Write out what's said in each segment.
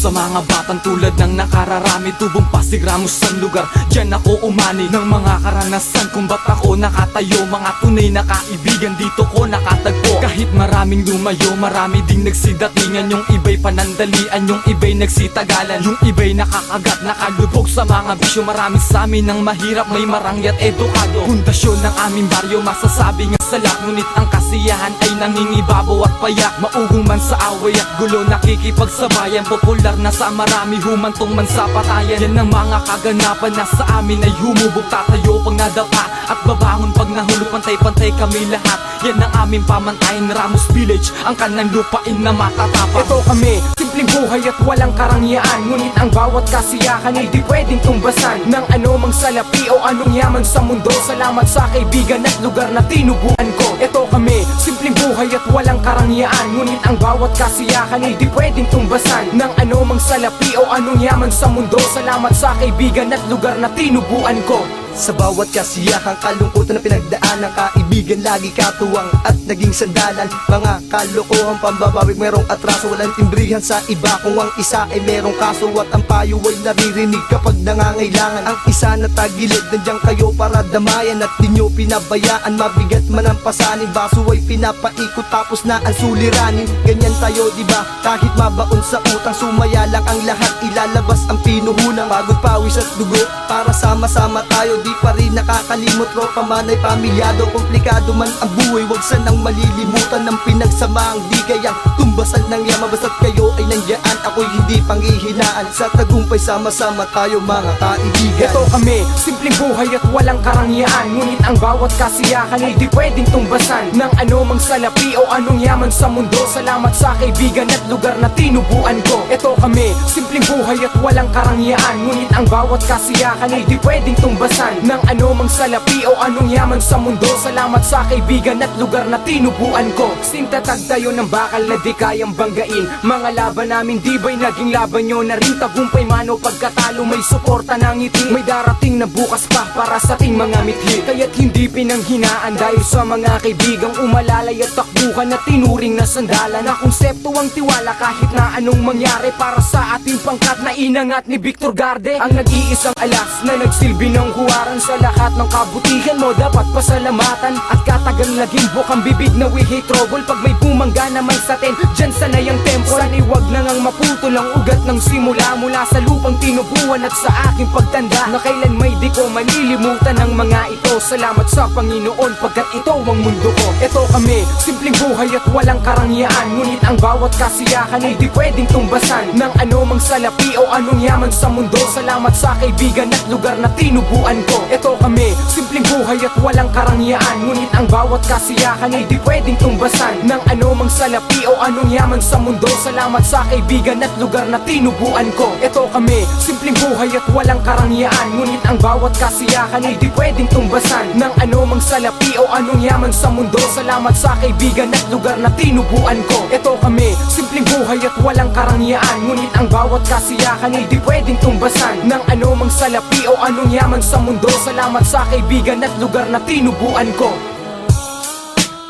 sa mga batang tulad ng nakararami. Tubong Pasig, Ramos ang lugar, dyan ako umani ng mga karanasan kung ba't ako nakatayo. Mga tunay na kaibigan dito ko nakatagpo. Kahit maraming lumayo, marami ding nagsidatingan. Yung iba'y panandalian, yung iba'y nagsitagalan, yung iba'y nakakagat, nakalubog sa mga bisyo. Marami sa amin ang mahirap, may marangya't edukado. Pundasyon ng aming baryo, masasabi nga salak. Ngunit ang kasiyahan ay nangingibabaw at payak. Maugong man sa away at gulo, nakikipagsabayan. Popular na sa marami, humantong man sa patayan. Yan ang mga kaganapan na sa amin ay humubog. Tatayo pag nadapa at babangon pag nahulog. Pantay-pantay kami lahat, yan ang aming pamantayan. Ramos Village, ang kanang lupain na matatapang. Ito kami, simpleng buhay at walang karangyaan. Ngunit ang bawat kasiyahan ay di pwedeng tumbasan ng anumang salapi o anong yaman sa mundo. Salamat sa kaibigan at lugar na tinubuan ko. Ito kami, simpleng buhay at walang karangyaan. Ngunit ang bawat kasiyahan ay di pwedeng tumbasan ng anumang salapi o anong yaman sa mundo. Salamat sa kaibigan at lugar na tinubuan ko. Sa bawat kasiyahang kalungkutan na pinagdaanan, kaibigan lagi katuwang at naging sandalan. Mga kalokohan pambabawig, merong atraso, walang timbrihan sa iba. Kung ang isa ay merong kaso at ang payo ay naririnig kapag nangangailangan. Ang isa na tagilid, nandiyan kayo para damayan at di nyo pinabayaan. Mabigat man ang pasanin, baso ay pinapaikot tapos na ang suliranin. Ganyan tayo diba, kahit mabaon sa utang, sumaya lang ang lahat, ilalabas ang pinuhunang. Pagod, pawis at dugo para sama-sama tayo, di pa rin nakakalimot. Tropa man ay pamilyado, komplikado man ang buhay, wag sanang malilimutan ng pinagsamaang di kayang tumbasan ng yaman. Basta't kayo ay nandiyan, ako'y hindi panghihinaan. Sa tagumpay sama-sama tayo mga kaibigan. Ito kami, simpleng buhay at walang karangyaan. Ngunit ang bawat kasiyahan ay di pwedeng tumbasan ng anumang salapi o anong yaman sa mundo. Salamat sa kaibigan at lugar na tinubuan ko. Ito kami, simpleng buhay at walang karangyaan. Ngunit ang bawat kasiyahan ay di pwedeng tumbasan ng anumang salapi o anong yaman sa mundo. Salamat sa kaibigan at lugar na tinubuan ko. Sintatag tayo ng bakal na di kayang banggain. Mga laban namin di ba'y naging laban nyo na rin? Tagumpay man o pagkatalo, may suporta ng ngiti. May darating na bukas pa para sa ating mga mithi. Kaya't hindi pinanghinaan dahil sa mga kaibigang umalalay at takbuhan na tinuring na sandalan. Na konsepto ang tiwala kahit na anong mangyari para sa ating pangkat na inangat ni Victor Garde. Ang nag-iisang alas na nagsilbi ng huwaran sa lahat ng kabutihan mo, dapat pasalamatan. At katagang laging bukang bibig na we hate trouble. Pag may bumangga naman sa atin, dyan sanay ang tempo. Saniwag na ngang maputol ang ugat ng simula, mula sa lupang tinubuan at sa aking pagtanda, na kailan may di ko malilimutan ang mga ito. Salamat sa Panginoon pagkat ito ang mundo ko. Ito kami, simpleng buhay at walang karangyaan. Ngunit ang bawat kasiyahan ay di pwedeng tumbasan ng anumang salapi o anong yaman sa mundo. Salamat sa kaibigan at lugar na tinubuan ko. Ito kami, simpleng buhay at walang karangyaan. Ngunit ang bawat kasiyahan ay di pwedeng tumbasan ng anumang salapi o anong yaman sa mundo. Salamat sa kaibigan at lugar na tinubuan ko. Ito kami, simpleng buhay at walang karangyaan. Ngunit ang bawat kasiyahan ay di pwedeng tumbasan ng anumang salapi o anong yaman sa mundo. Salamat sa kaibigan at lugar na tinubuan ko. Ito kami, simpleng buhay at walang karangyaan. Ngunit ang bawat kasiyahan ay di pwedeng tumbasan ng anumang salapi o anong yaman sa mundo. Salamat sa kaibigan at lugar na tinubuan ko.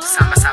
Sama-sama